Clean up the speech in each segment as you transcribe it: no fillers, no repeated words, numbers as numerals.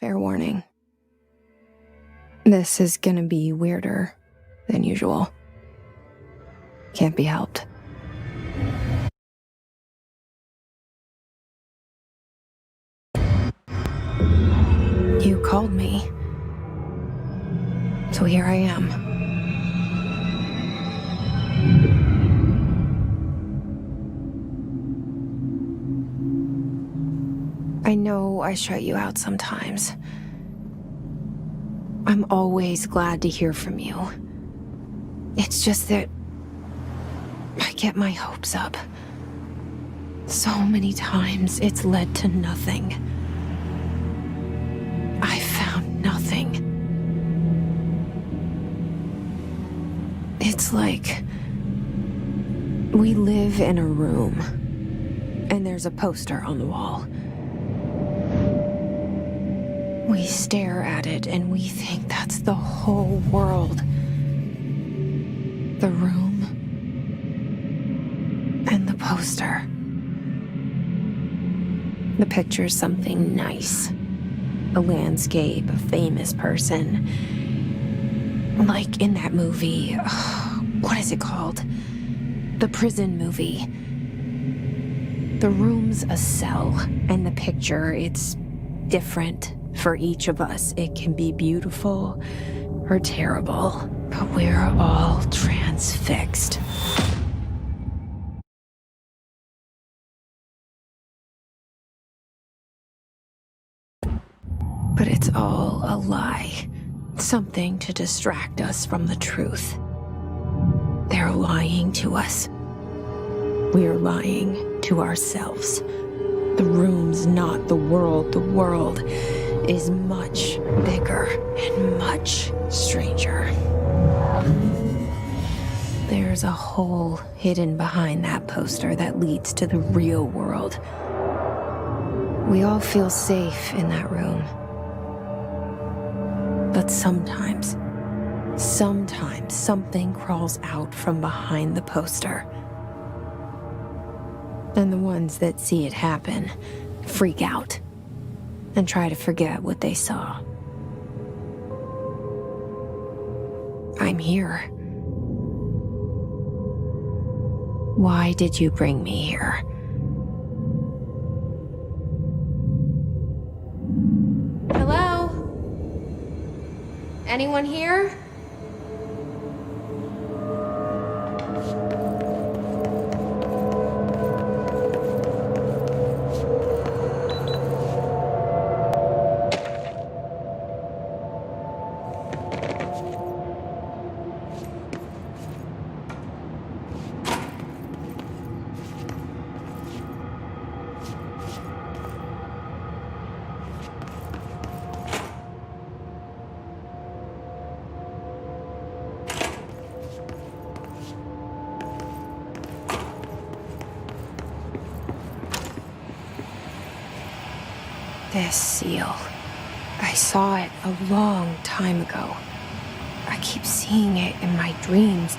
Fair warning. This is gonna be weirder than usual. Can't be helped. You called me. So here I am. I know I shut you out sometimes. I'm always glad to hear from you. It's just that I get my hopes up. So many times it's led to nothing. I found nothing. It's like we live in a room, and there's a poster on the wall. We stare at it and we think that's the whole world. The room and the poster. The picture's something nice. A landscape, a famous person. Like in that movie, what is it called? The prison movie. The room's a cell, and the picture, it's different for each of us. It can be beautiful or terrible, but we're all transfixed. But it's all a lie. Something to distract us from the truth. They're lying to us. We're lying to ourselves. The room's not the world. The world is much bigger and much stranger. There's a hole hidden behind that poster that leads to the real world. We all feel safe in that room. But sometimes something crawls out from behind the poster. And the ones that see it happen freak out and try to forget what they saw. I'm here. Why did you bring me here? Hello? Anyone here? This seal. I saw it a long time ago. I keep seeing it in my dreams.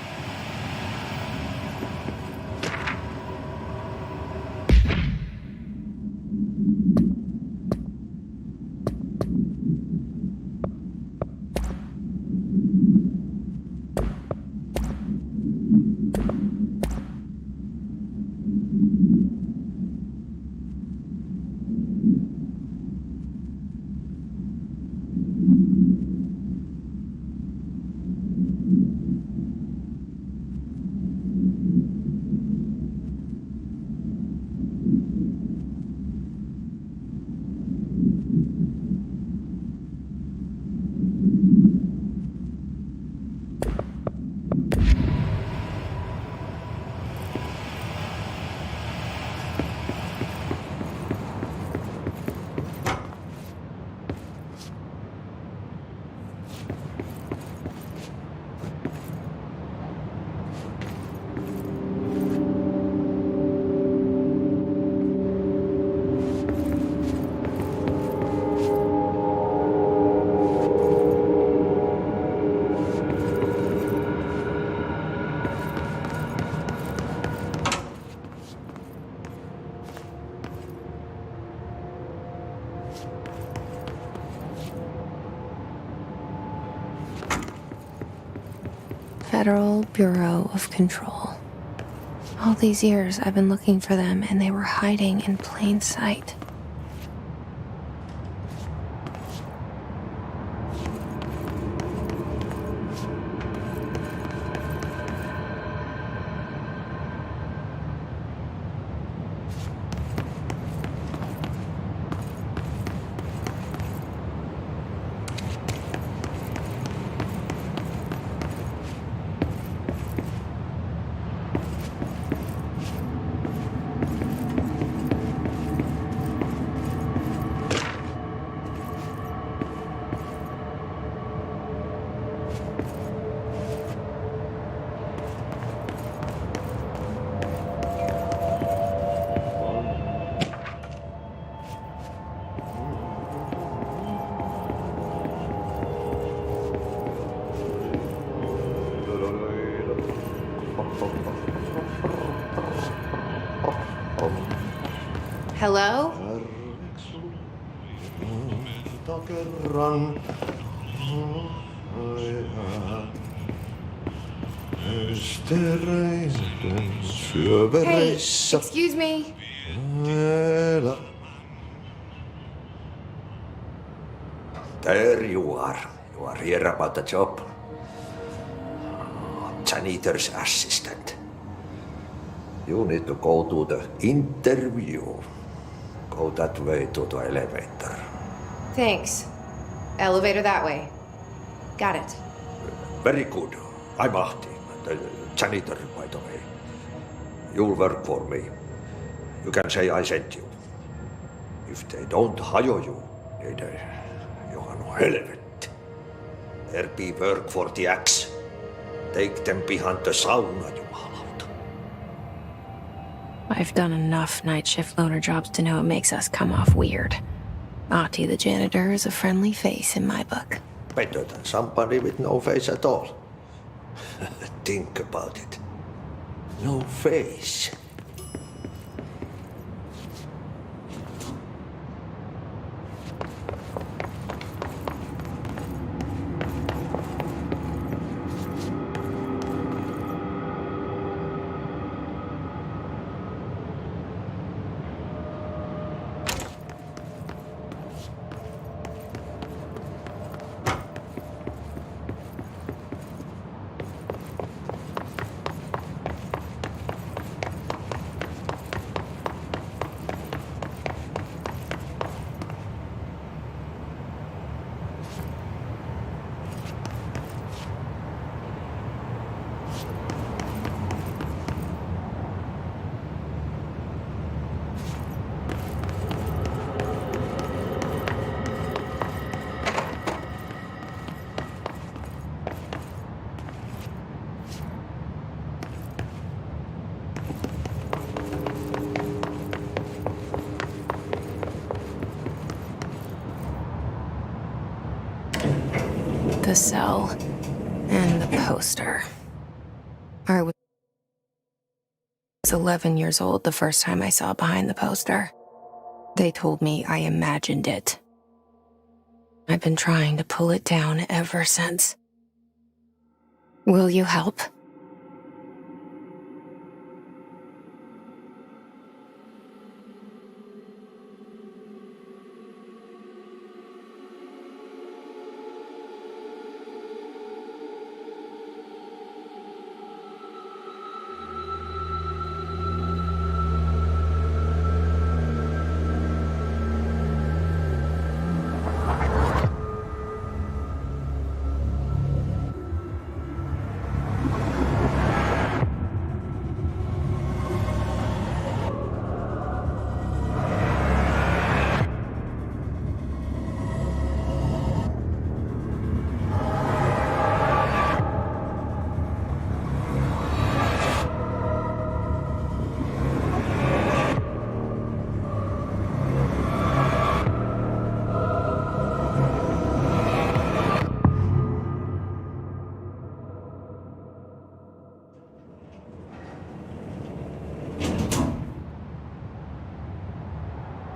Federal Bureau of Control. All these years I've been looking for them, and they were hiding in plain sight. Hello? Hey, excuse me. There you are. You are here about the job. Janitor's assistant. You need to go to the interview. Go that way to the elevator. Thanks. Elevator that way. Got it. Very good. I'm Ahti, the janitor, by the way. You'll work for me. You can say I sent you. If they don't hire you, niin Johan on helvet. There be work for the axe. Take them behind the sauna, jumalauta. I've done enough night shift loner jobs to know it makes us come off weird. Ahti the janitor is a friendly face in my book. Better than somebody with no face at all. Think about it. No face. The cell and the poster. I was 11 years old the first time I saw behind the poster. They told me I imagined it. I've been trying to pull it down ever since. Will you help?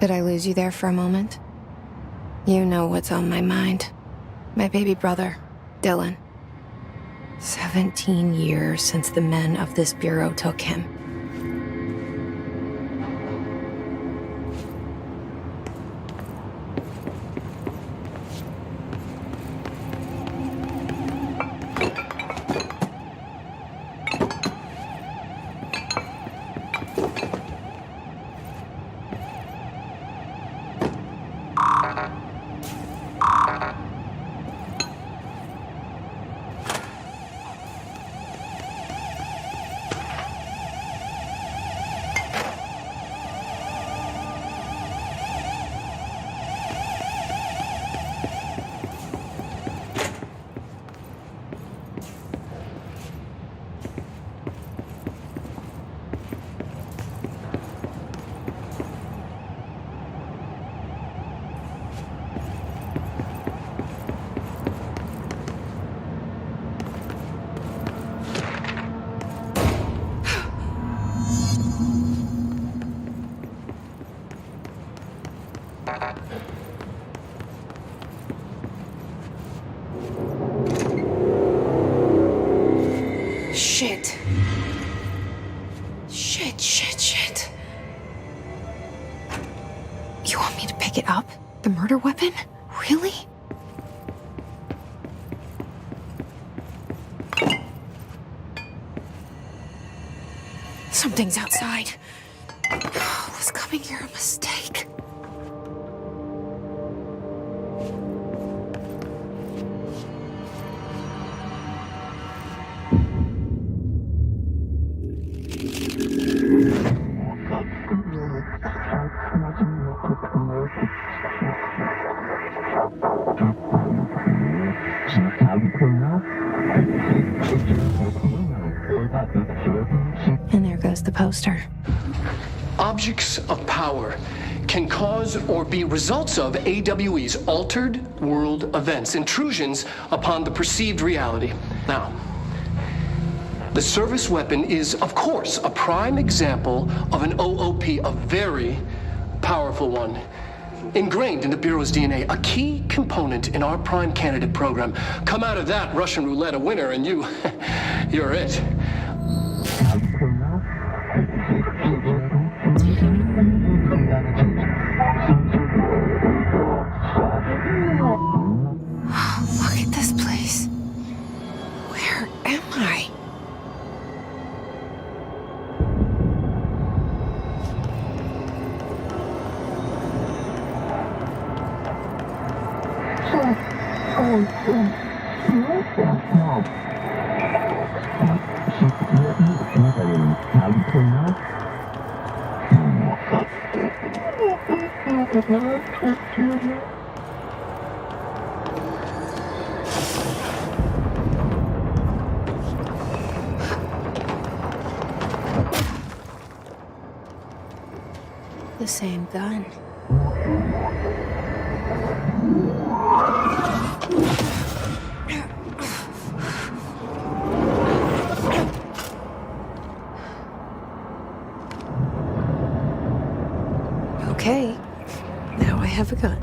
Did I lose you there for a moment? You know what's on my mind. My baby brother, Dylan. 17 years since the men of this bureau took him. Shit. Shit. You want me to pick it up? The murder weapon? Really? Something's outside. Was coming here a mistake? And there goes the poster. Objects of power can cause or be results of AWE's altered world events, intrusions upon the perceived reality. Now, the service weapon is, of course, a prime example of an OOP, a very powerful one. Ingrained in the Bureau's DNA, a key component in our prime candidate program. Come out of that Russian roulette a winner and you're it. Look at this place. Where am I? The same gun. Okay, now I have a gun.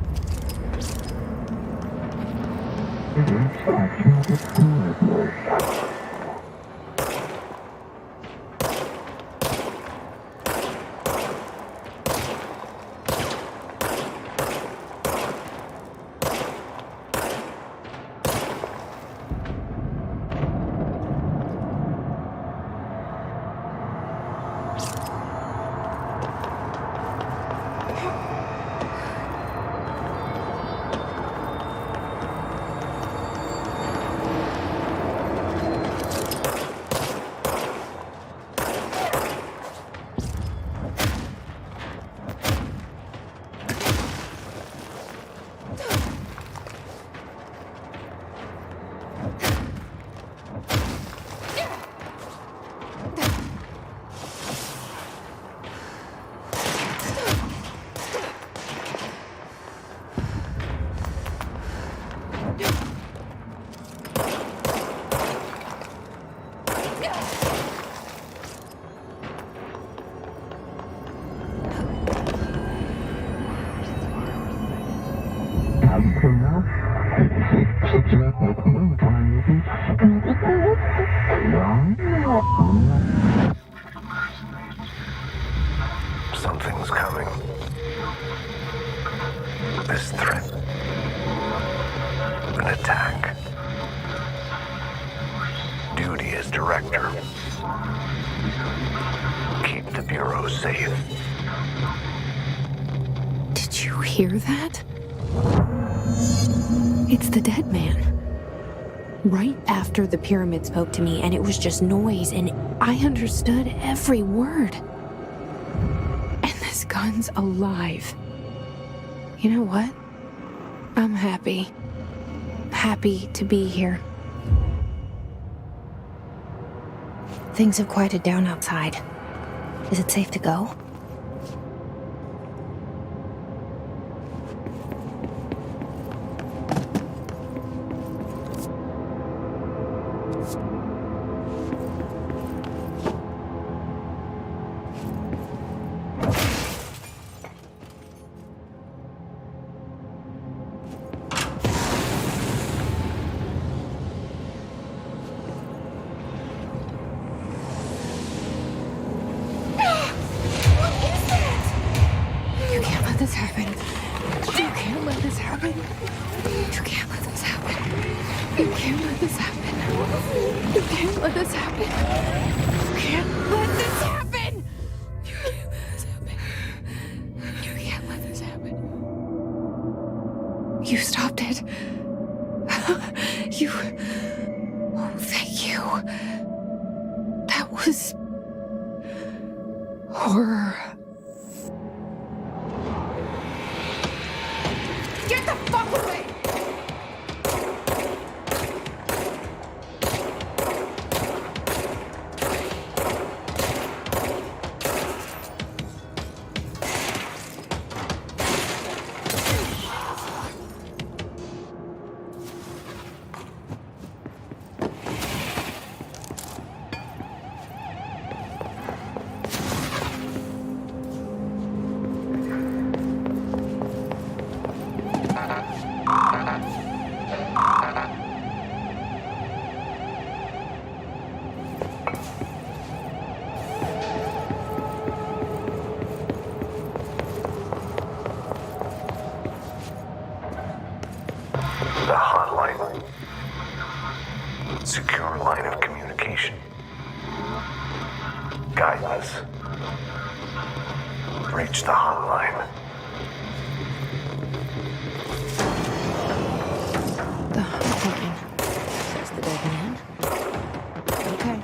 as director. Keep the Bureau safe. Did you hear that? It's the dead man. Right after the pyramid spoke to me, and it was just noise, and I understood every word. And this gun's alive. You know what? I'm happy. Happy to be here. Things have quieted down outside. Is it safe to go? You can't let this happen. You can't let this happen. You can't let this happen. You can't let this happen. You can't let this happen. You can't let this happen. You can't let this happen. You can't let this happen. You stopped it. You. Oh, thank you. That was horror. Get the fuck away! The hotline. Secure line of communication. Guidance. Reach the hotline. The hotline. That's the dead man. Okay.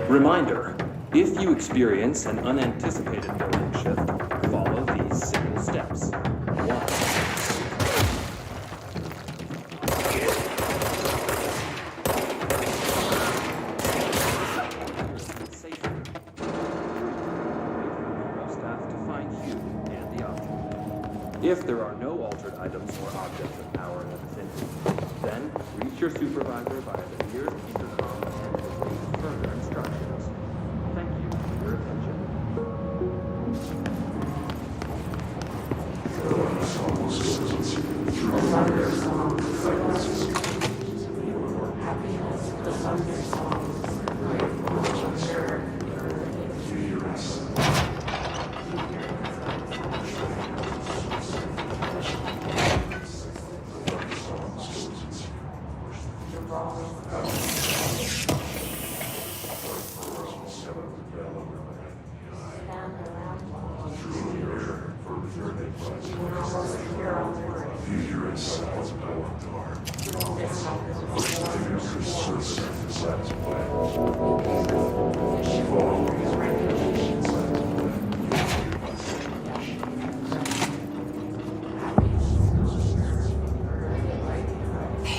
Reminder, if you experience an unanticipated building shift, follow these simple steps. 1. Safely. Staff to find you and the object. If there are no altered items or objects of power in the vicinity, then reach your supervisor via the nearest intercom and await further instructions. Thank you for your attention.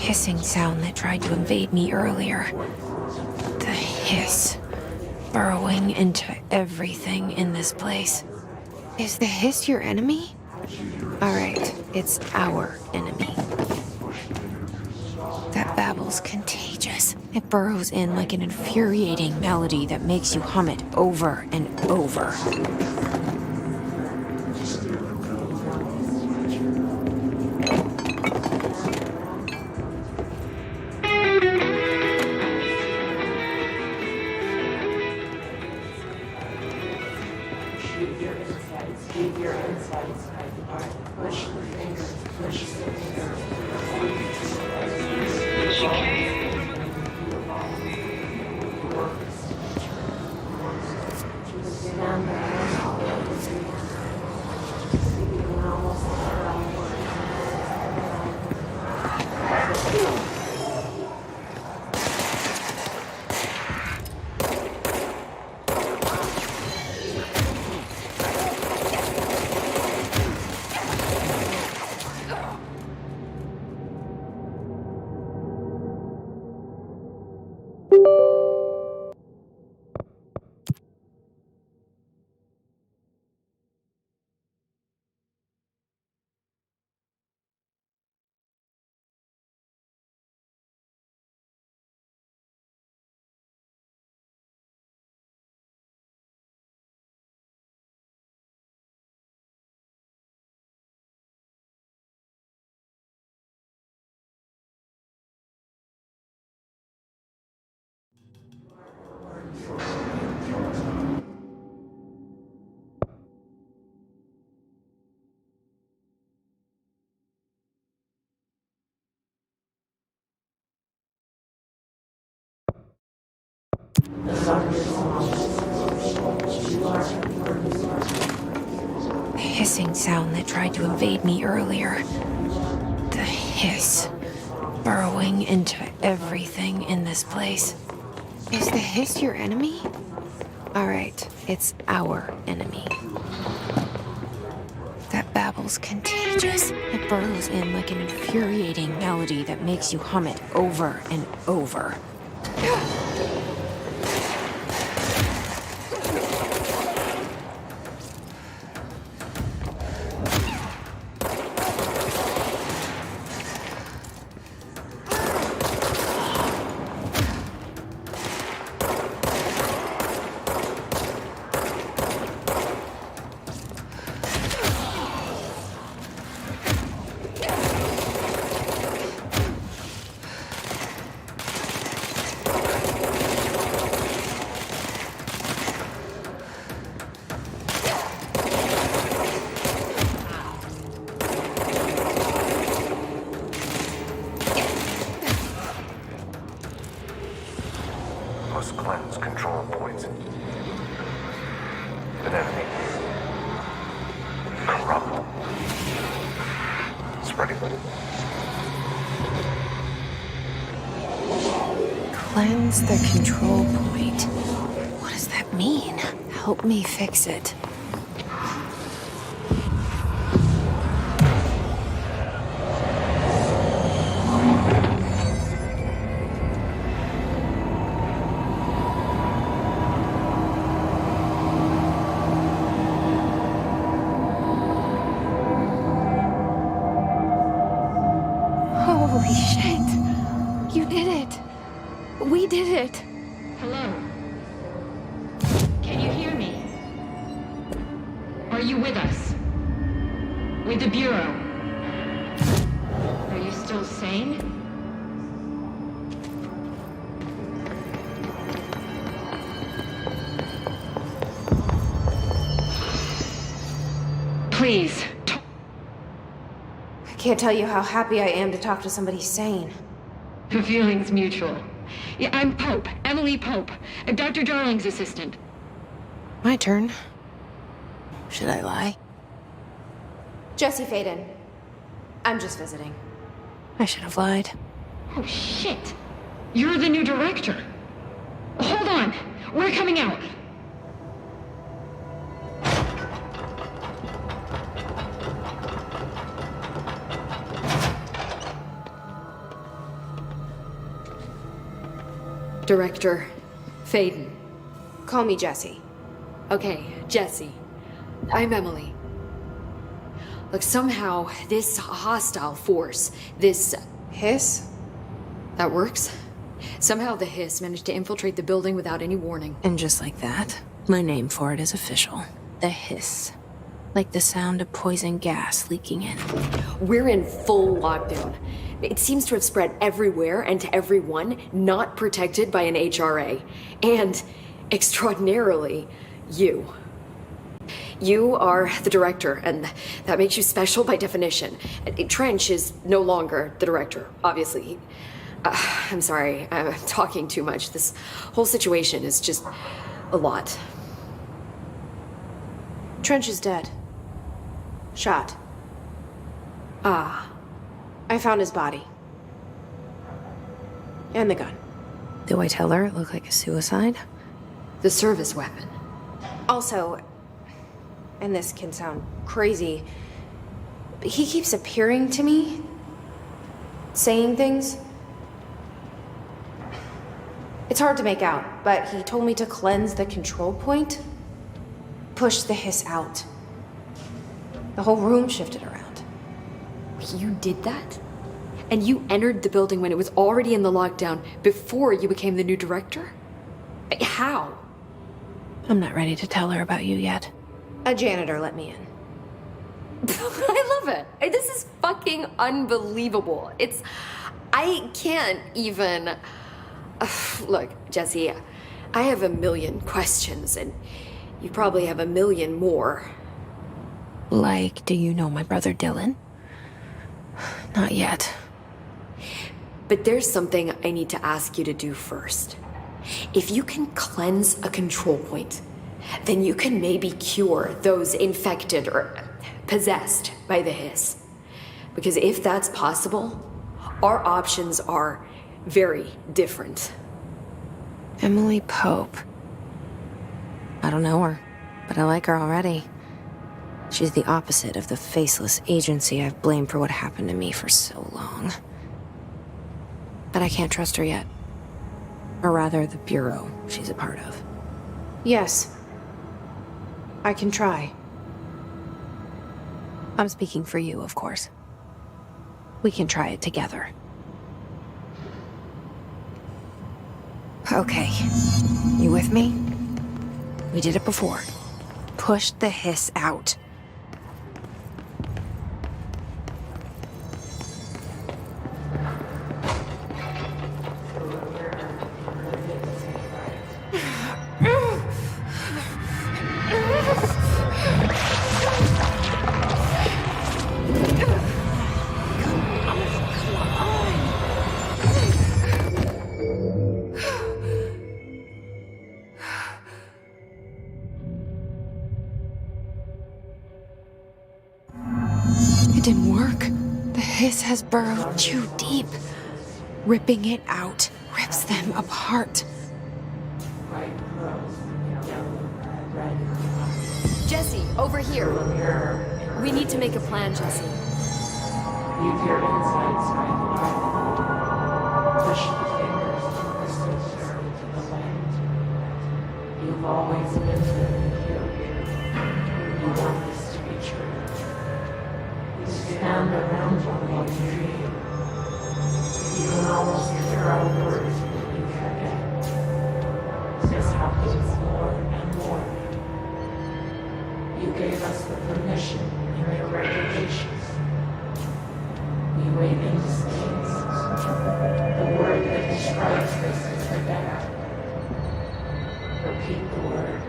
hissing sound that tried to invade me earlier. The hiss, burrowing into everything in this place. Is the hiss your enemy? Alright, it's our enemy. That babble's contagious. It burrows in like an infuriating melody that makes you hum it over and over. The hissing sound that tried to invade me earlier. The hiss, burrowing into everything in this place. Is the hiss your enemy? Alright, it's our enemy. That babble's contagious. It burrows in like an infuriating melody that makes you hum it over and over. Must cleanse control points. An enemy. Corrupt. Spreading. Cleanse the control point. What does that mean? Help me fix it. Holy shit. You did it. We did it. Hello? Can you hear me? Are you with us? With the Bureau? Are you still sane? Please, I can't tell you how happy I am to talk to somebody sane. the feeling's mutual. Yeah, I'm Pope, Emily Pope, Dr. Darling's assistant. My turn. Should I lie? Jesse Faden. I'm just visiting. I should have lied. Oh, shit. You're the new director. Hold on. We're coming out. Director Faden. Call me Jesse. Okay, Jesse. I'm Emily. Look, somehow this hostile force, this... Hiss? That works? Somehow the Hiss managed to infiltrate the building without any warning. And just like that, my name for it is official. The Hiss. Like the sound of poison gas leaking in. We're in full lockdown. It seems to have spread everywhere and to everyone not protected by an HRA. And, extraordinarily, you. You are the director, and that makes you special by definition. Trench is no longer the director, obviously. I'm sorry, I'm talking too much. This whole situation is just a lot. Trench is dead. Shot. Ah. I found his body. And the gun. Do I tell her it looked like a suicide? The service weapon. Also, and this can sound crazy, but he keeps appearing to me, saying things. It's hard to make out, but he told me to cleanse the control point, push the Hiss out. The whole room shifted around. You did that? And you entered the building when it was already in the lockdown before you became the new director? How? I'm not ready to tell her about you yet. A janitor let me in. I love it. This is fucking unbelievable. I can't even... Look, Jesse, I have a million questions, and you probably have a million more. Like, do you know my brother Dylan? Not yet. But there's something I need to ask you to do first. If you can cleanse a control point, then you can maybe cure those infected or possessed by the Hiss. Because if that's possible, our options are very different. Emily Pope. I don't know her, but I like her already. She's the opposite of the faceless agency I've blamed for what happened to me for so long. But I can't trust her yet. Or rather, the Bureau she's a part of. Yes. I can try. I'm speaking for you, of course. We can try it together. Okay. You with me? We did it before. Push the Hiss out. It didn't work. The Hiss has burrowed too deep. Ripping it out rips them apart. Jesse, over here. We need to make a plan, Jesse. Leave your insides behind. Push the fingers to crystals into the land. You've always been living here. You want this to be true. You stand around while you dream. You can almost hear our words when you forget. This happens more and more. You gave us the permission in your regulations. We wait in distance. The word that describes this is the bad. Repeat the word.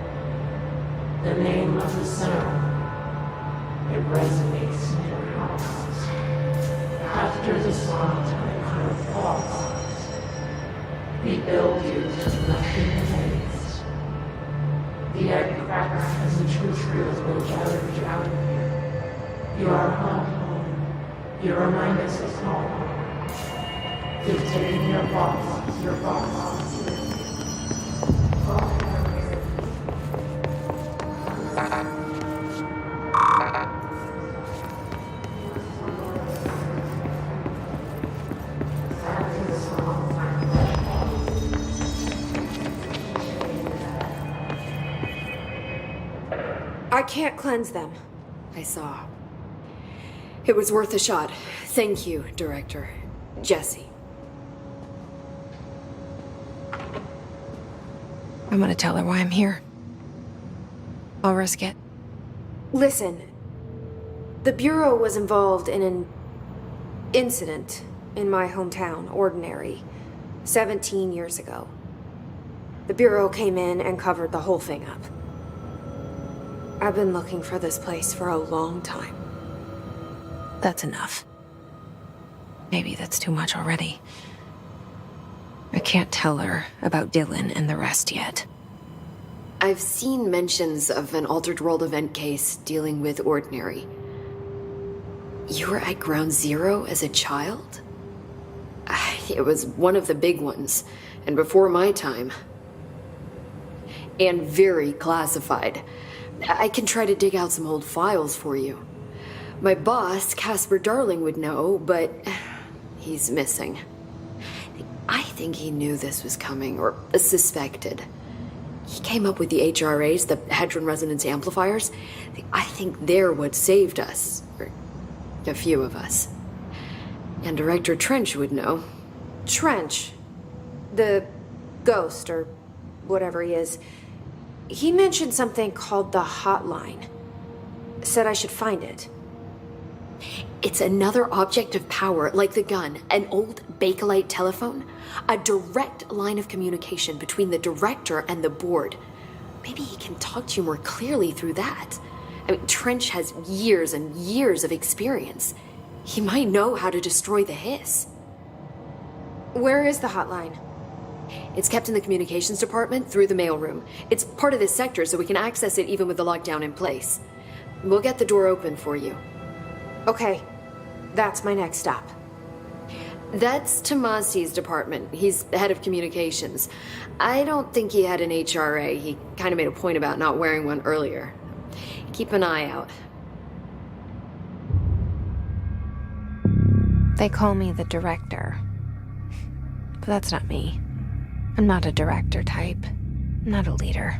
The name of the sound. It resonates in your house. After the song time falls, we build you till nothing remains. The egg cracks and the truth reels will gather you out of here. You are home. You remind us of home. You've taken your box, your box. I can't cleanse them. I saw. It was worth a shot. Thank you, Director. Jesse. I'm gonna tell her why I'm here. I'll risk it. Listen, the Bureau was involved in an incident in my hometown, Ordinary, 17 years ago. The Bureau came in and covered the whole thing up. I've been looking for this place for a long time. That's enough. Maybe that's too much already. I can't tell her about Dylan and the rest yet. I've seen mentions of an Altered World event case dealing with Ordinary. You were at Ground Zero as a child? It was one of the big ones, and before my time. And very classified. I can try to dig out some old files for you. My boss, Casper Darling, would know, but he's missing. I think he knew this was coming, or suspected. He came up with the HRAs, the Hadron Resonance Amplifiers. I think they're what saved us. Or a few of us. And Director Trench would know. Trench, the ghost, or whatever he is, he mentioned something called the Hotline. Said I should find it. It's another object of power, like the gun, an old Bakelite telephone. A direct line of communication between the director and the board. Maybe he can talk to you more clearly through that. I mean, Trench has years and years of experience. He might know how to destroy the Hiss. Where is the hotline? It's kept in the communications department through the mailroom. It's part of this sector, so we can access it even with the lockdown in place. We'll get the door open for you. Okay, that's my next stop. That's Tomasi's department. He's the head of communications. I don't think he had an HRA. He kind of made a point about not wearing one earlier. Keep an eye out. They call me the director. But that's not me. I'm not a director type. I'm not a leader.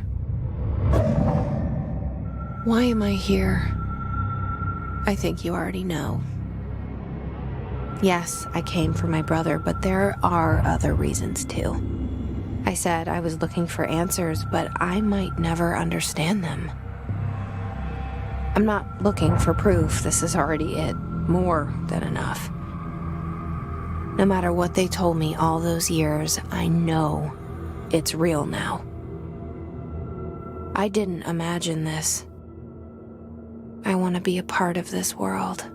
Why am I here? I think you already know. Yes, I came for my brother, but there are other reasons too. I said I was looking for answers, but I might never understand them. I'm not looking for proof. This is already it. More than enough. No matter what they told me all those years, I know it's real now. I didn't imagine this. I want to be a part of this world.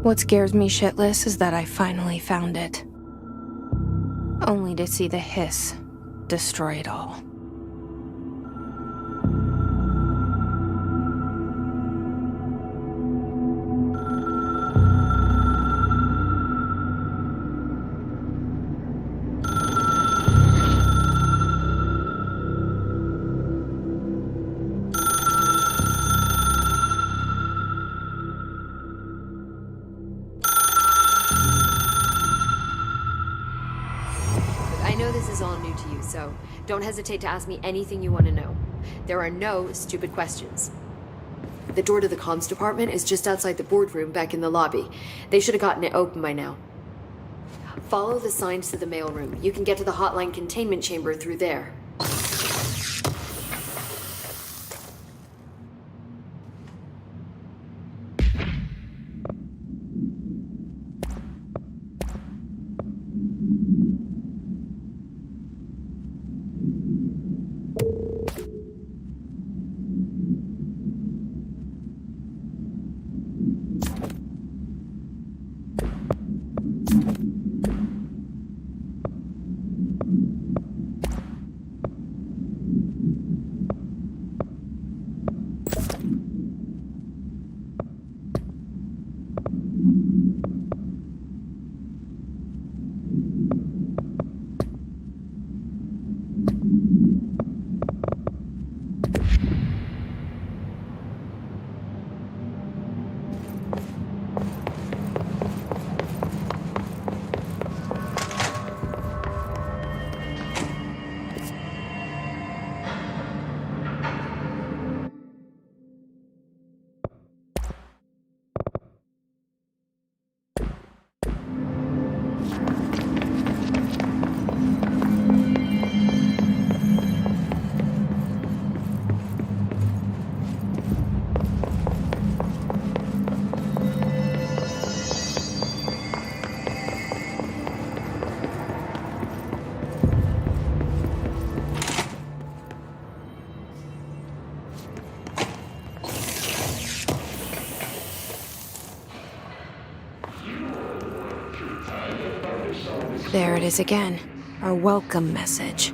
What scares me shitless is that I finally found it. Only to see the Hiss destroy it all. So don't hesitate to ask me anything you want to know. There are no stupid questions. The door to the comms department is just outside the boardroom back in the lobby. They should have gotten it open by now. Follow the signs to the mailroom. You can get to the hotline containment chamber through there. There it is again. Our welcome message.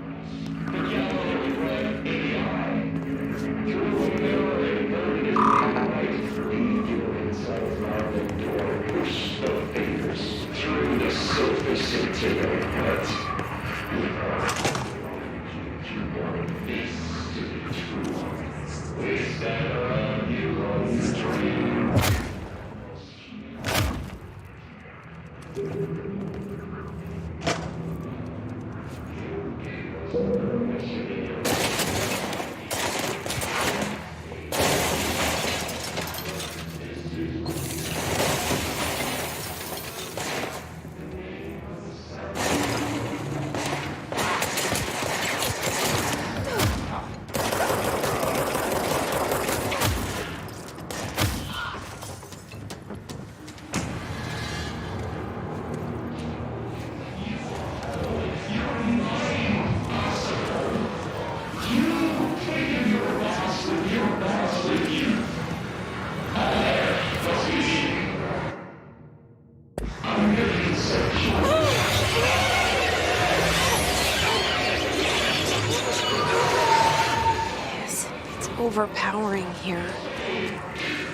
Overpowering here.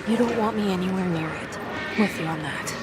You don't want me anywhere near it. With you on that.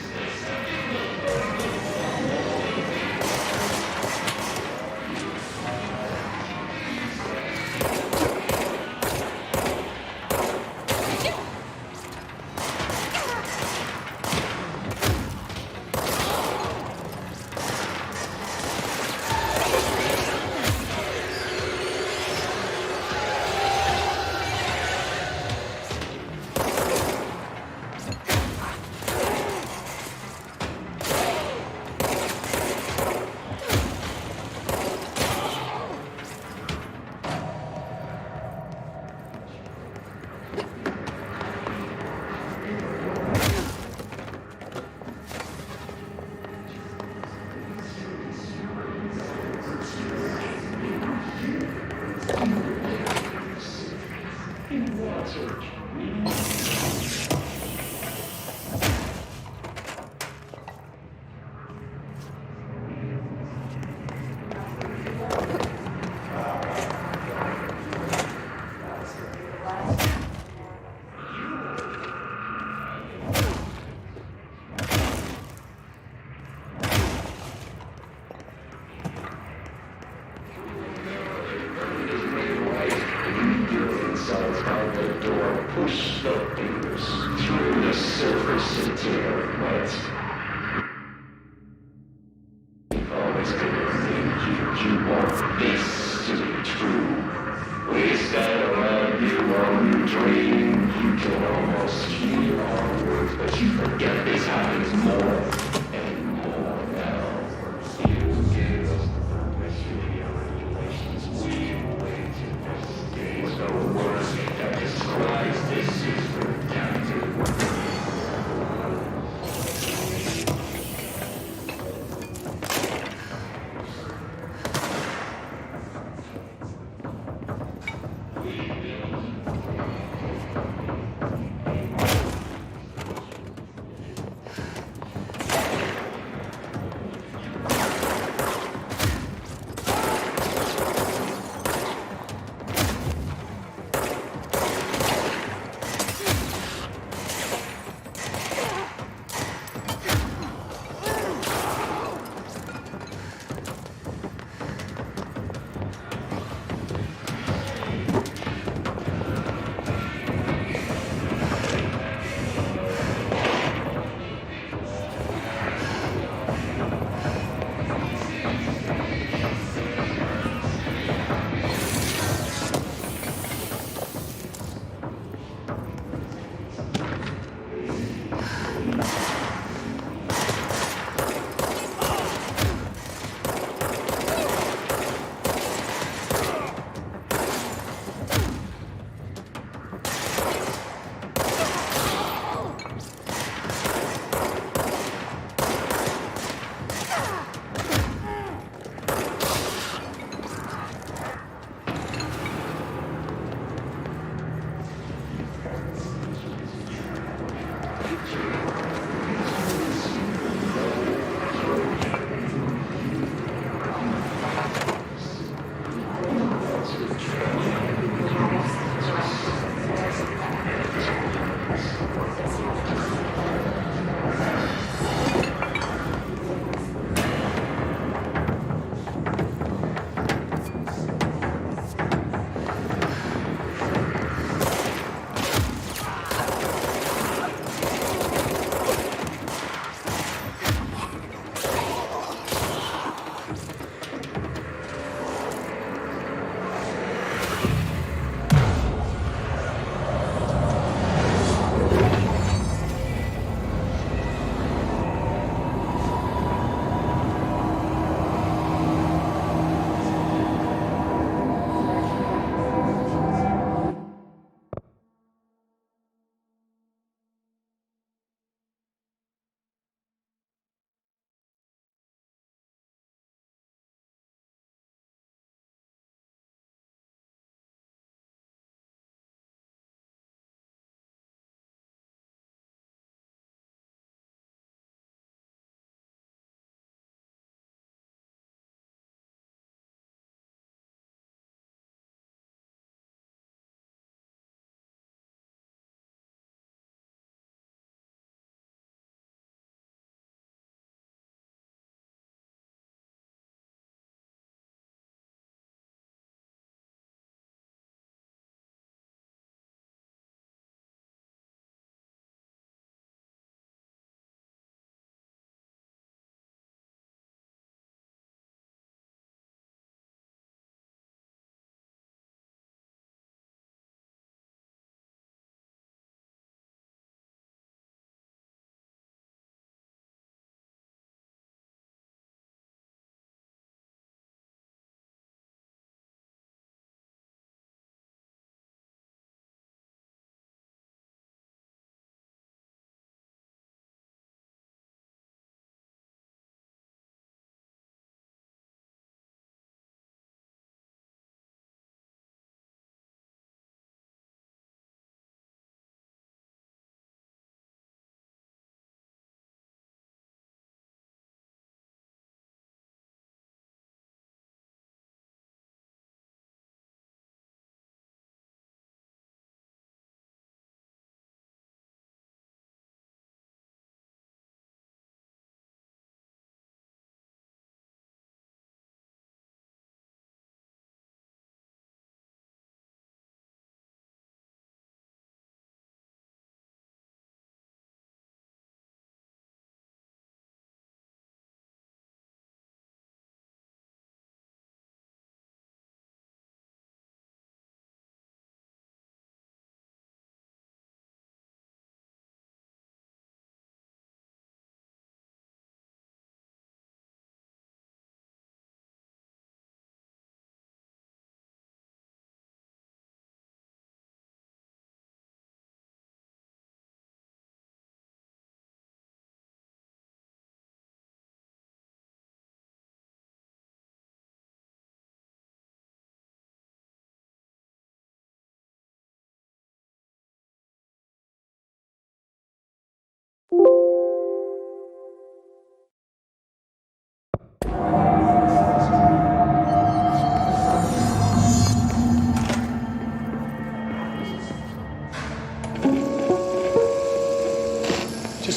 Just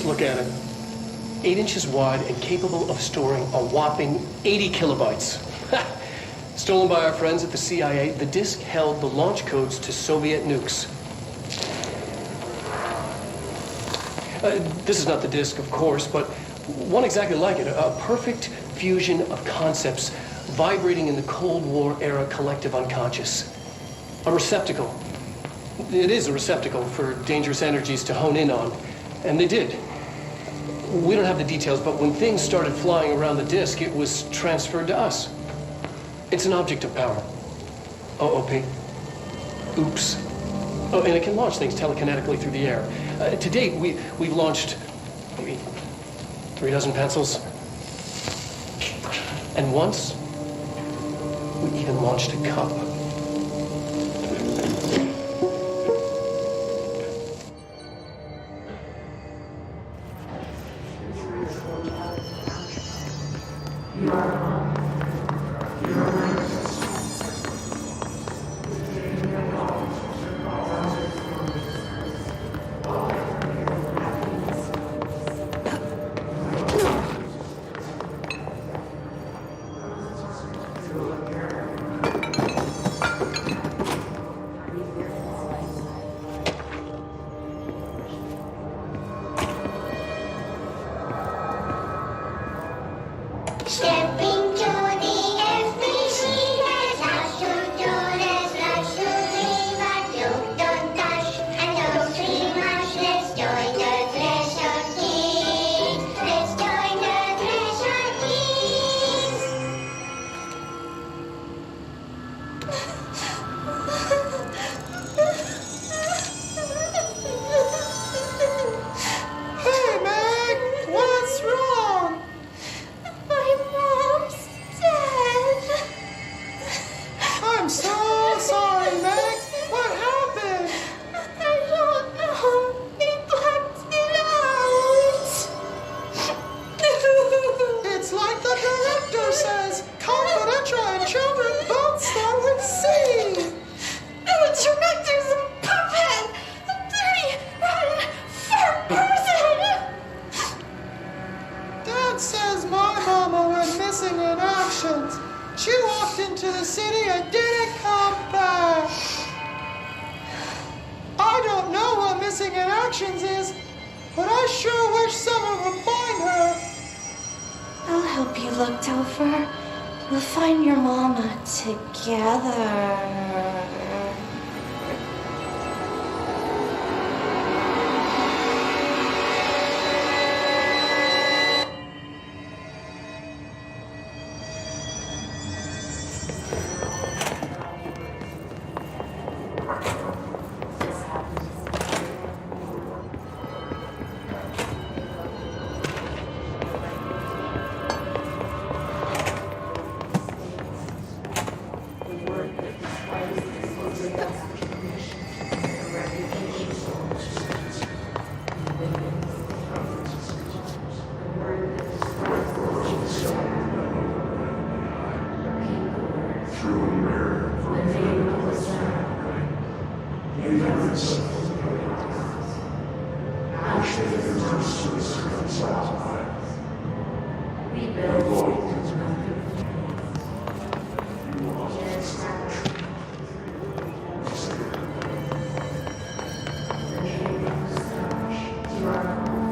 look at it. 8 inches wide and capable of storing a whopping 80 kilobytes. Stolen by our friends at the CIA, the disk held the launch codes to Soviet nukes. This is not the disk, of course, but one exactly like it. A perfect fusion of concepts vibrating in the Cold War era collective unconscious. A receptacle. It is a receptacle for dangerous energies to hone in on. And they did. We don't have the details, but when things started flying around the disk, it was transferred to us. It's an object of power. OOP. Oops. Oh, and it can launch things telekinetically through the air. To date, we've launched maybe 3 dozen pencils. And once, we even launched a cup. Stepping to the FBC, there's lots to do, there's lots to leave, but don't touch and don't too much. Let's join the treasure team. Let's join the treasure Hey, Meg! What's wrong? My mom's dead. I'm so sorry, Meg. What happened? I don't know. They blacked it out. It's like the director says, confidential and children don't start with C. The director's a puppet! A dirty, rotten, fat person! Dad says my mama went missing in action. She walked into the city and didn't come back. I don't know what missing in actions is, but I sure wish someone would find her. I'll help you look, Topher. We'll find your mama together.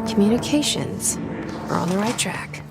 Communications. We're on the right track.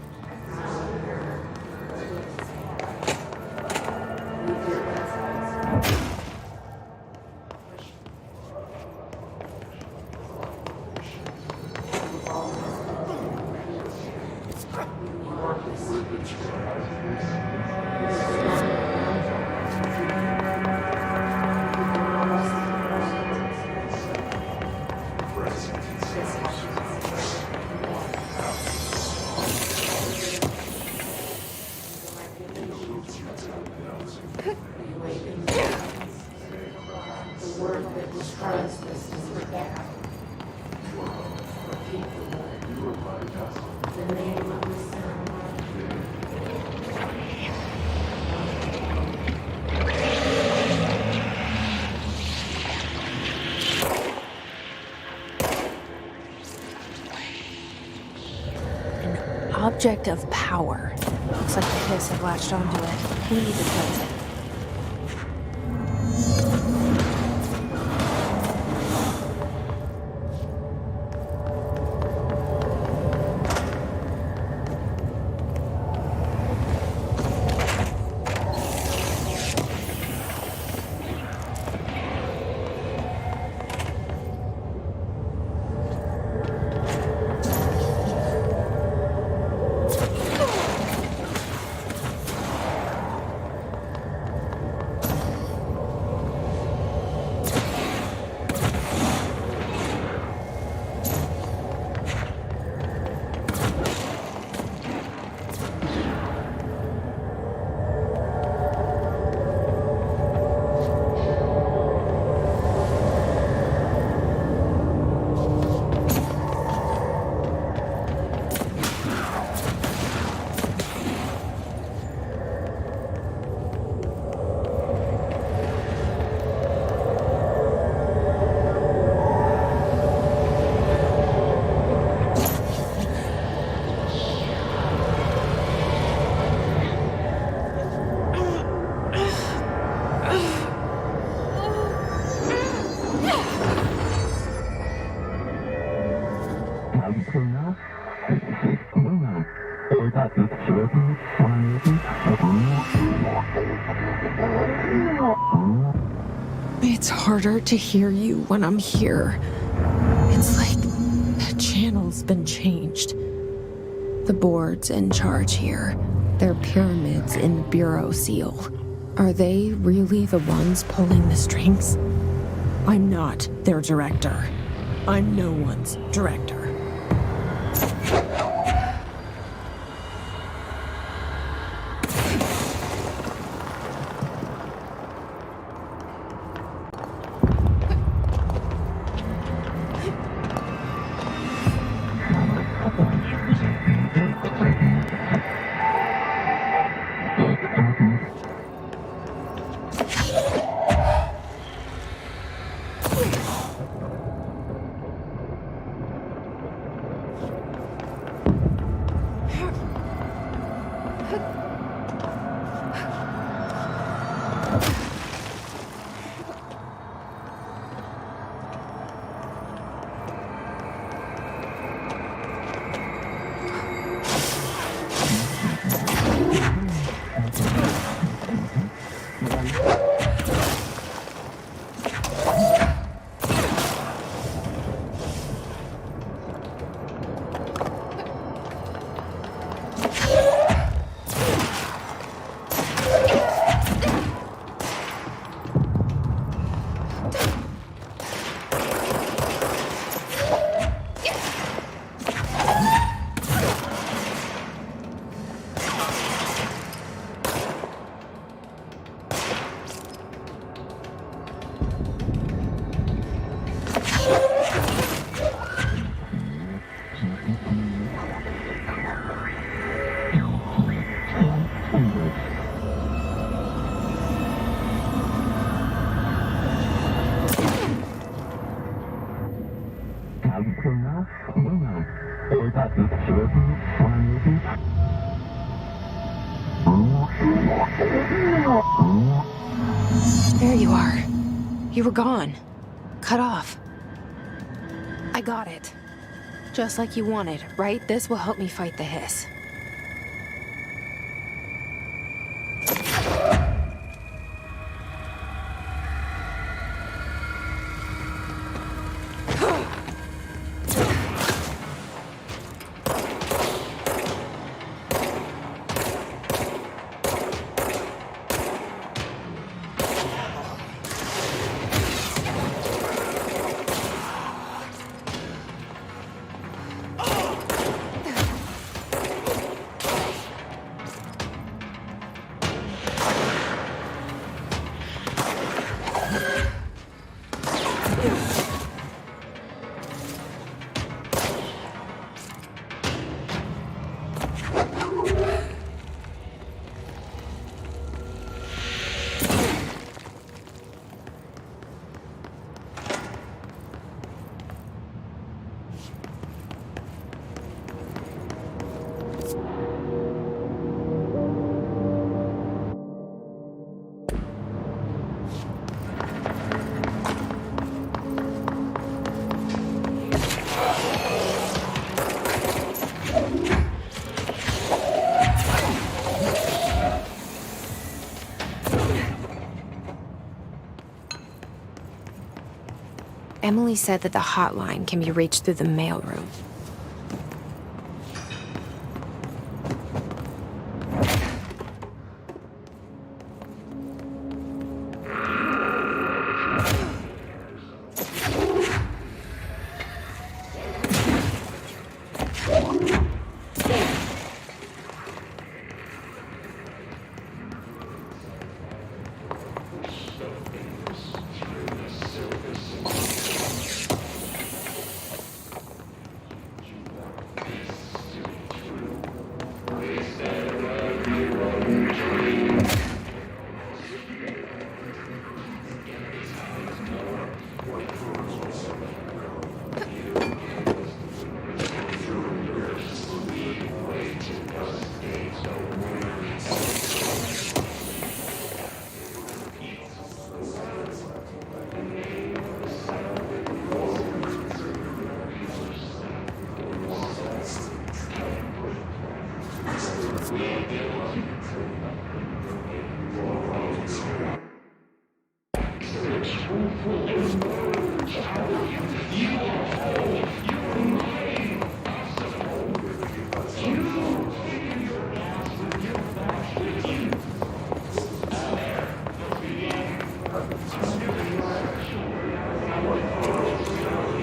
The word that describes this is the gap. For people object of power. Looks like the Hiss have latched onto it. We need to close it. It's harder to hear you when I'm here. It's like the channel's been changed. The board's in charge here. They're pyramids in the Bureau seal. Are they really the ones pulling the strings? I'm not their director. I'm no one's director. There you are. You were gone. Cut off. I got it. Just like you wanted, right? This will help me fight the Hiss. Emily said that the hotline can be reached through the mailroom.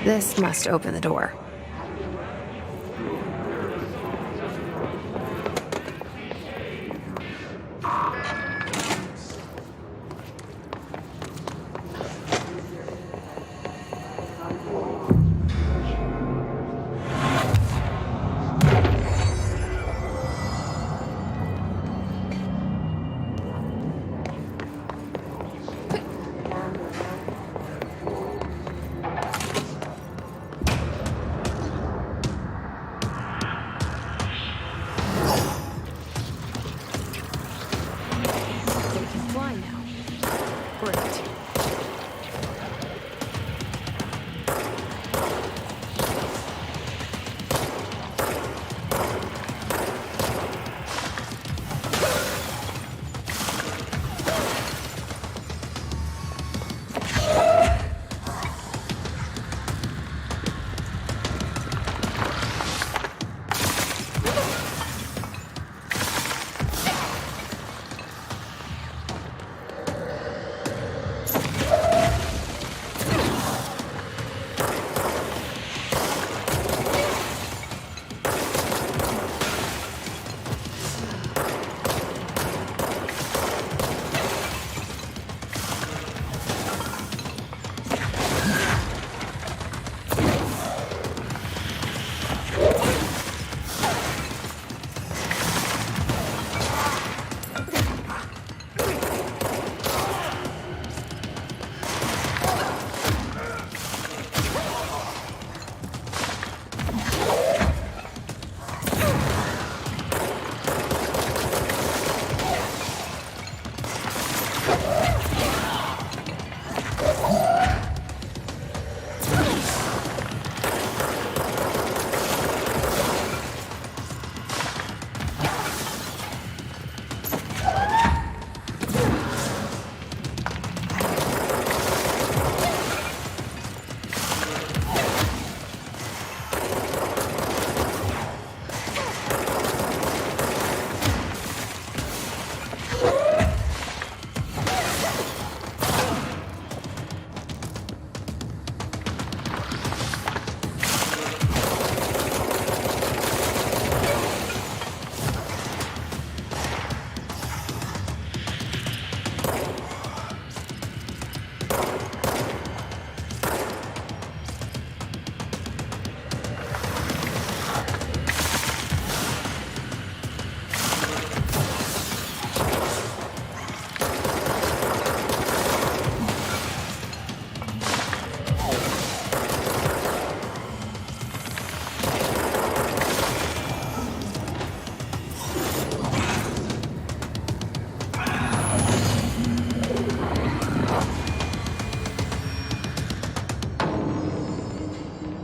This must open the door.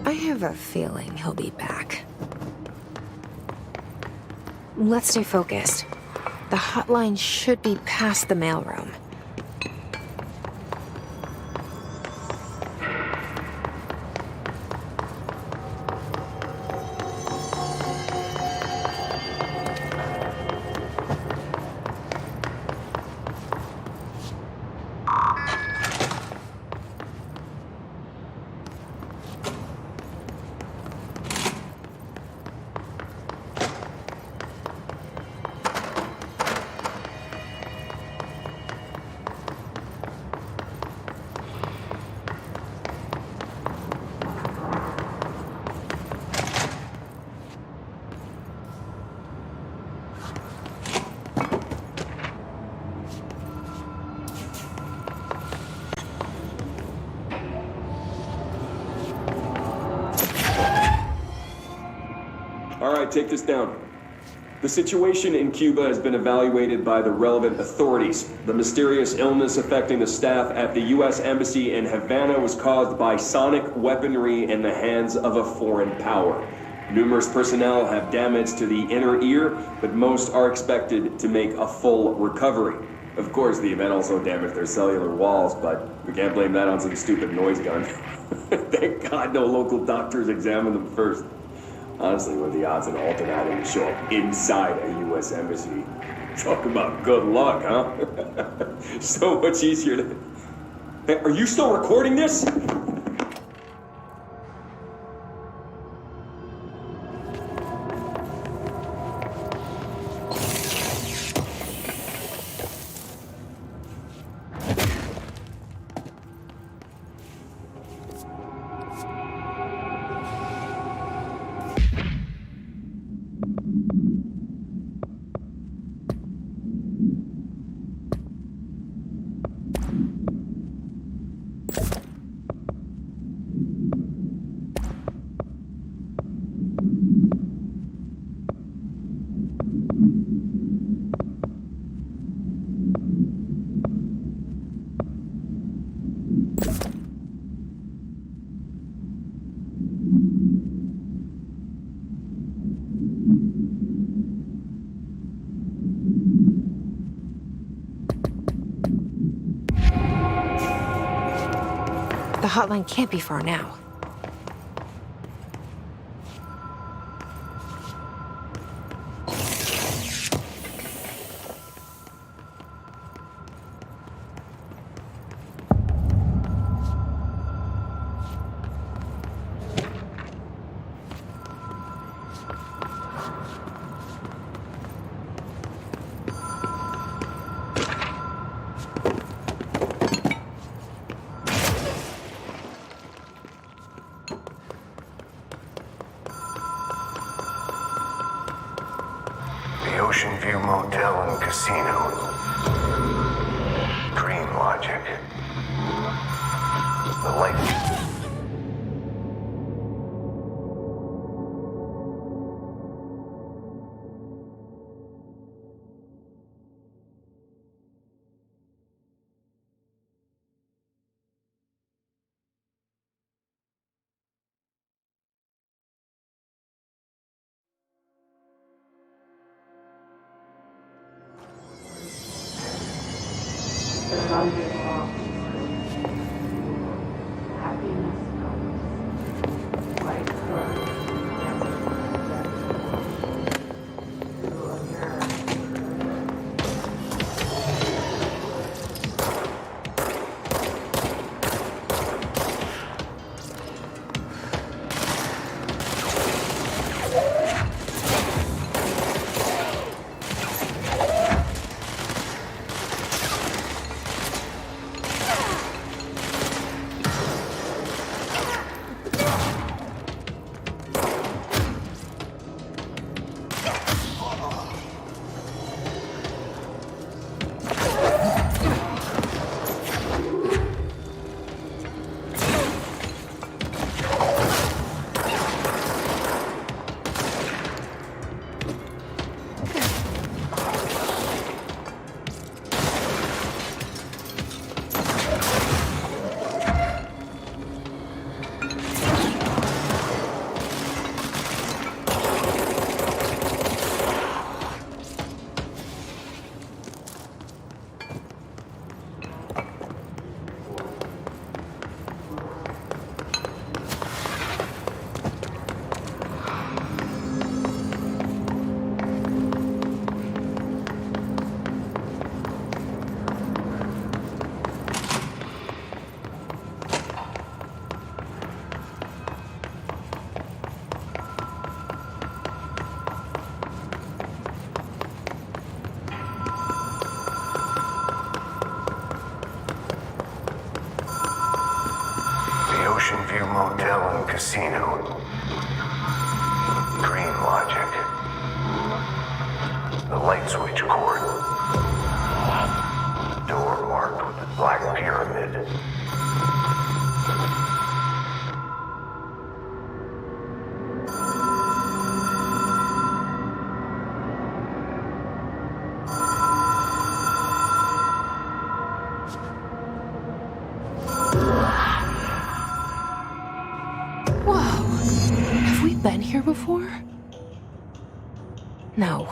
I have a feeling he'll be back. Let's stay focused. The hotline should be past the mailroom. right, take this down. The situation in Cuba has been evaluated by the relevant authorities. The mysterious illness affecting the staff at the U.S. Embassy in Havana was caused by sonic weaponry in the hands of a foreign power. Numerous personnel have damage to the inner ear, but most are expected to make a full recovery. Of course, the event also damaged their cellular walls, but we can't blame that on some stupid noise gun. Thank God no local doctors examined them first. Honestly, what are the odds an alternate item would show up inside a U.S. embassy? Talk about good luck, huh? So much easier to... Hey, are you still recording this? The hotline can't be far now. Ocean View Motel and Casino. Dream Logic. The light. Ocean View Motel and Casino. Dream Logic. The light switch cord. Door marked with the Black Pyramid. been here before? No.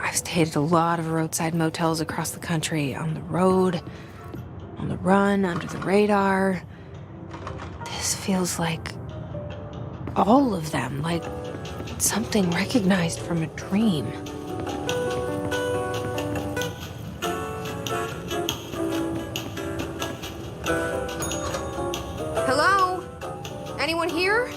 I've stayed at a lot of roadside motels across the country, on the road, on the run, under the radar. This feels like all of them, like something recognized from a dream. Hello? Anyone here?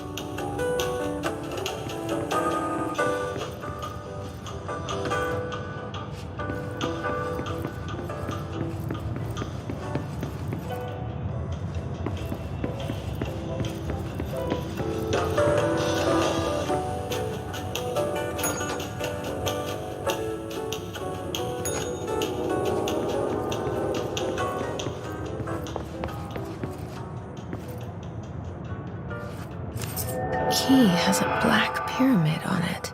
Key has a black pyramid on it.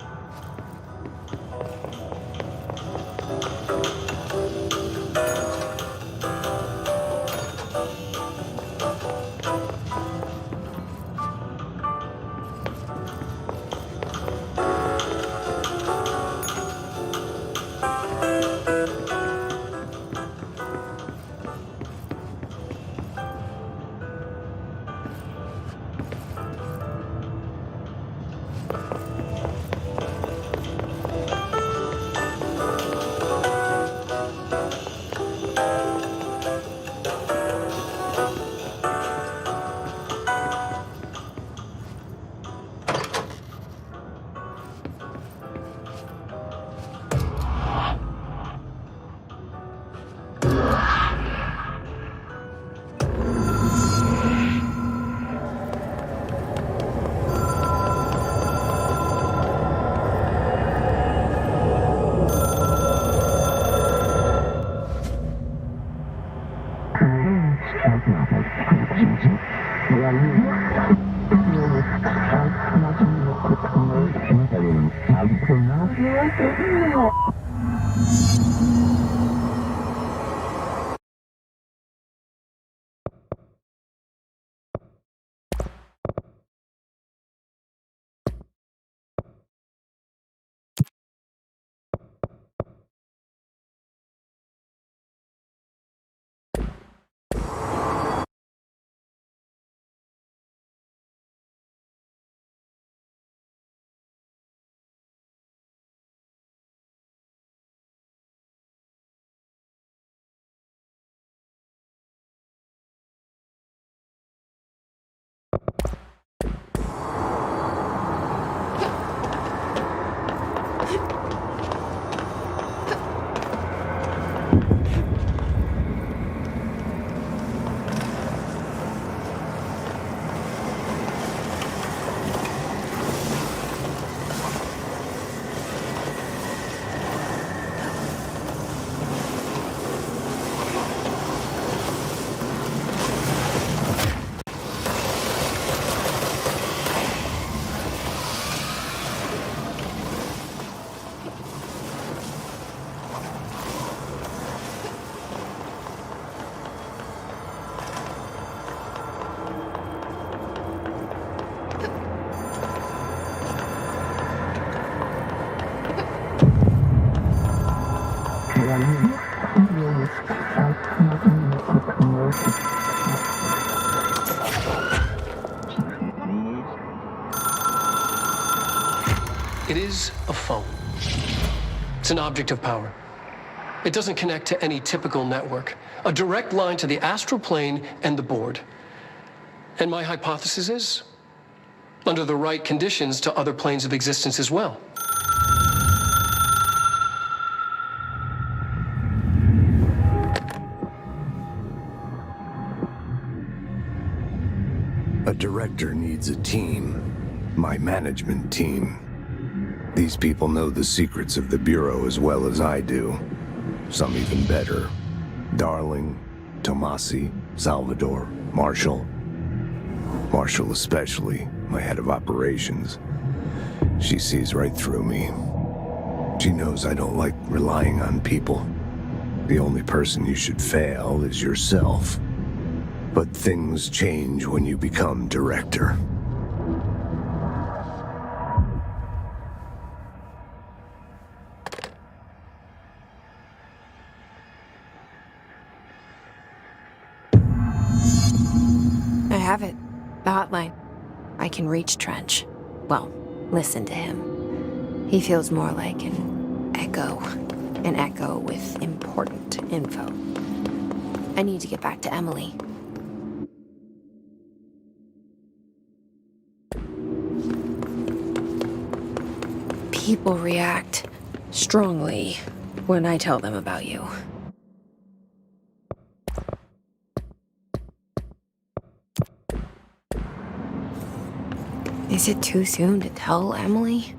It is a phone. It's an object of power. It doesn't connect to any typical network. A direct line to the astral plane and the board. And my hypothesis is, under the right conditions, to other planes of existence as well. A director needs a team. My management team. These people know the secrets of the Bureau as well as I do. Some even better. Darling, Tomasi, Salvador, Marshall. Marshall especially, my head of operations. She sees right through me. She knows I don't like relying on people. The only person you should fail is yourself. But things change when you become director. have it. The hotline. I can reach Trench. Well, listen to him. He feels more like an echo. An echo with important info. I need to get back to Emily. People react strongly when I tell them about you. Is it too soon to tell Emily?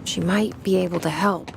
She might be able to help.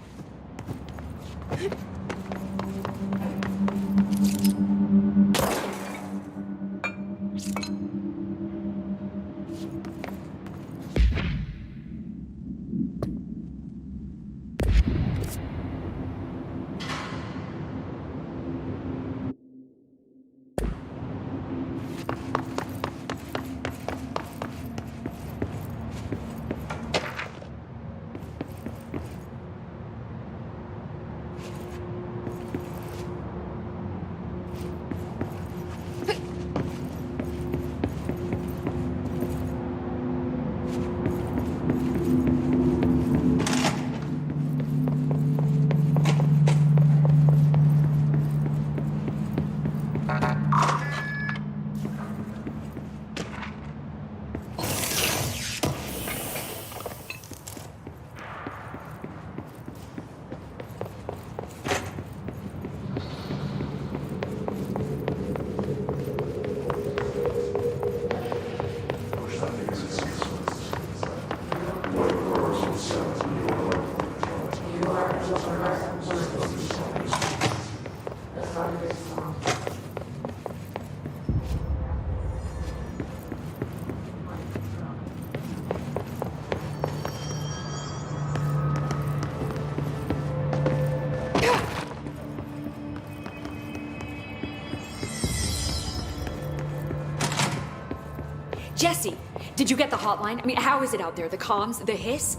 Jesse, did you get the hotline? I mean, how is it out there? The comms? The hiss?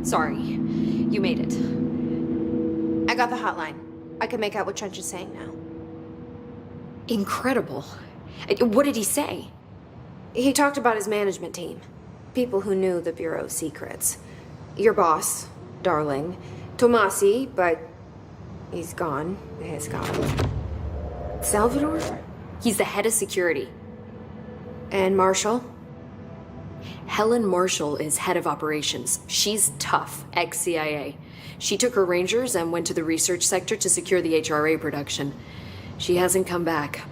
Sorry. You made it. I got the hotline. I can make out what Trench is saying now. Incredible. What did he say? He talked about his management team. People who knew the Bureau's secrets. Your boss, Darling. Tomasi, but he's gone. He's gone. Salvador? He's the head of security. And Marshall? Helen Marshall is head of operations. She's tough, ex-CIA. She took her Rangers and went to the research sector to secure the HRA production. She hasn't come back.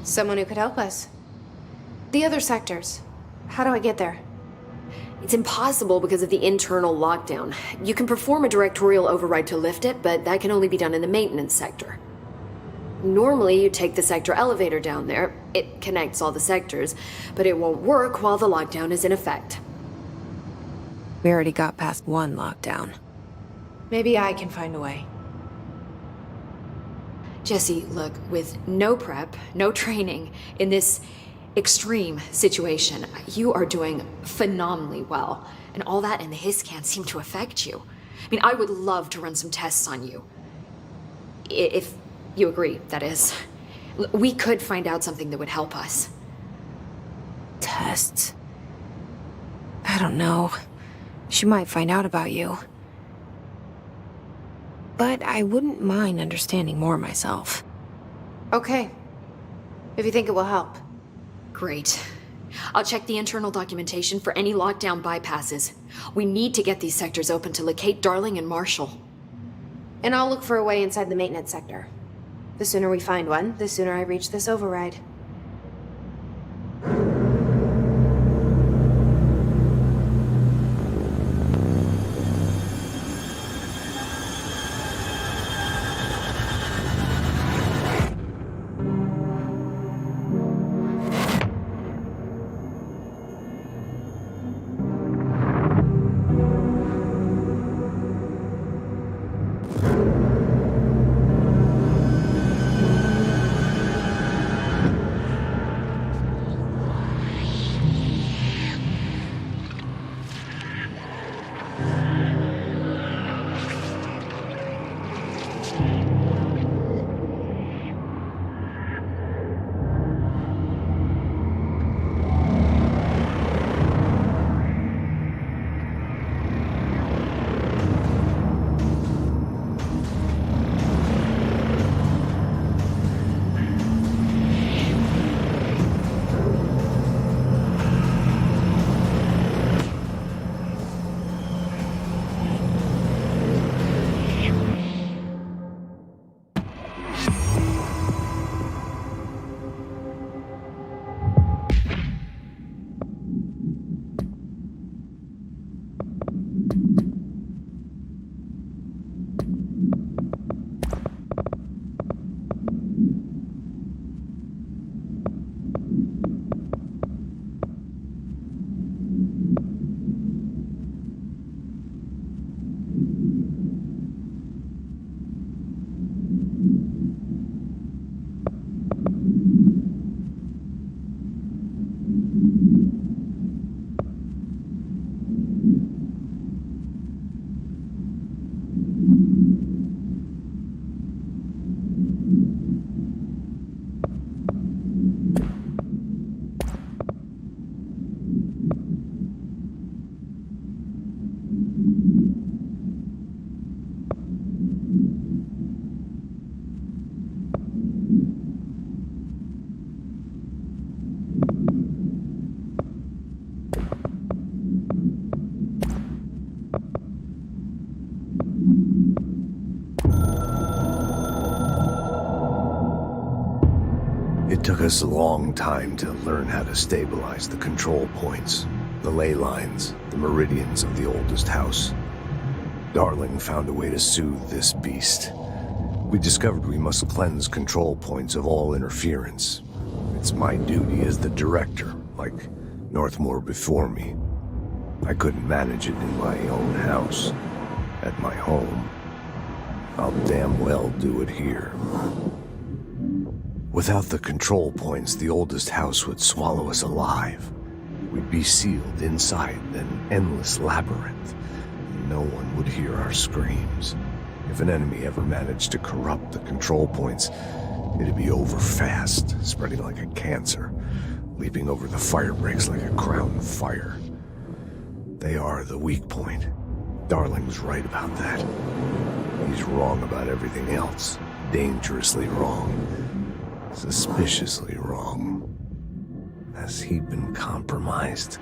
Someone who could help us. The other sectors. How do I get there? It's impossible because of the internal lockdown. You can perform a directorial override to lift it, but that can only be done in the maintenance sector. Normally, you take the sector elevator down there. It connects all the sectors, but it won't work while the lockdown is in effect. We already got past one lockdown. Maybe I can find a way. Jesse, look, with no prep, no training, in this extreme situation, you are doing phenomenally well. And all that and the hiss can't seem to affect you. I mean, I would love to run some tests on you. If you agree, that is. We could find out something that would help us. Tests? I don't know. She might find out about you. But I wouldn't mind understanding more myself. Okay. If you think it will help. Great. I'll check the internal documentation for any lockdown bypasses. We need to get these sectors open to locate Darling and Marshall. And I'll look for a way inside the maintenance sector. The sooner we find one, the sooner I reach this override. took us a long time to learn how to stabilize the control points, the ley lines, the meridians of the oldest house. Darling found a way to soothe this beast. We discovered we must cleanse control points of all interference. It's my duty as the director, like Northmore before me. I couldn't manage it in my own house, at my home. I'll damn well do it here. Without the control points, the oldest house would swallow us alive. We'd be sealed inside an endless labyrinth, and no one would hear our screams. If an enemy ever managed to corrupt the control points, it'd be over fast, spreading like a cancer, leaping over the fire breaks like a crown of fire. They are the weak point. Darling's right about that. He's wrong about everything else. Dangerously wrong. Suspiciously wrong. Has he been compromised?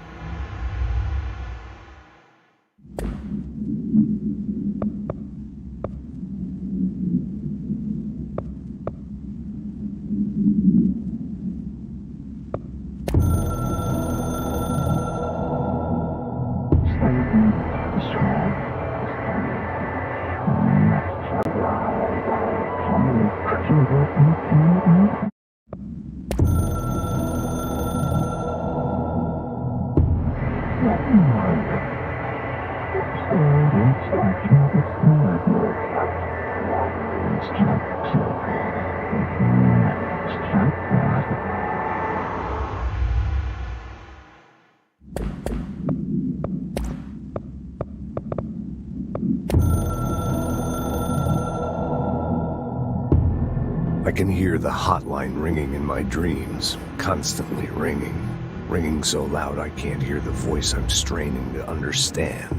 I can hear the hotline ringing in my dreams, constantly ringing. Ringing so loud I can't hear the voice I'm straining to understand.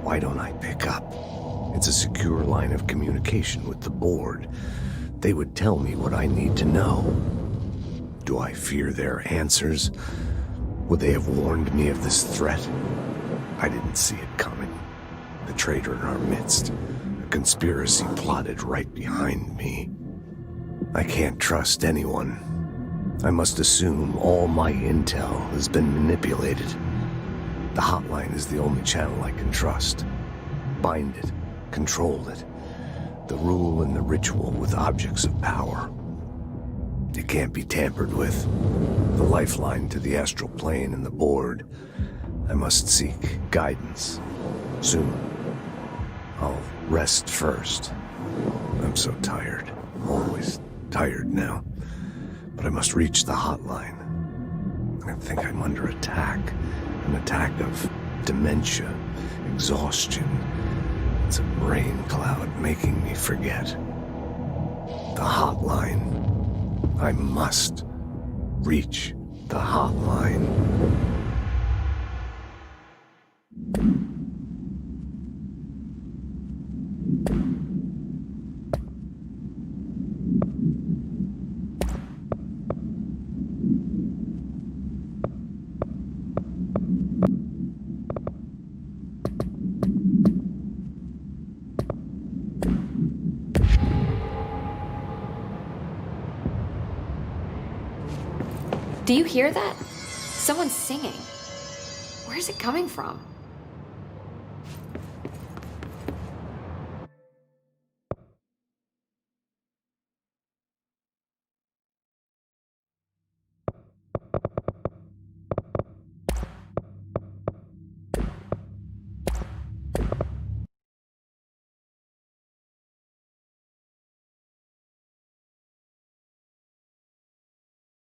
Why don't I pick up? It's a secure line of communication with the board. They would tell me what I need to know. Do I fear their answers? Would they have warned me of this threat? I didn't see it coming. The traitor in our midst. A conspiracy plotted right behind me. I can't trust anyone. I must assume all my intel has been manipulated. The hotline is the only channel I can trust. Bind it, control it. The rule and the ritual with objects of power. It can't be tampered with. The lifeline to the astral plane and the board. I must seek guidance. Soon. I'll rest first. I'm so tired. Always tired now. But I must reach the hotline. I think I'm under attack. An attack of dementia, exhaustion. It's a brain cloud making me forget. The hotline. I must reach the hotline. Do you hear that? Someone's singing. Where's it coming from?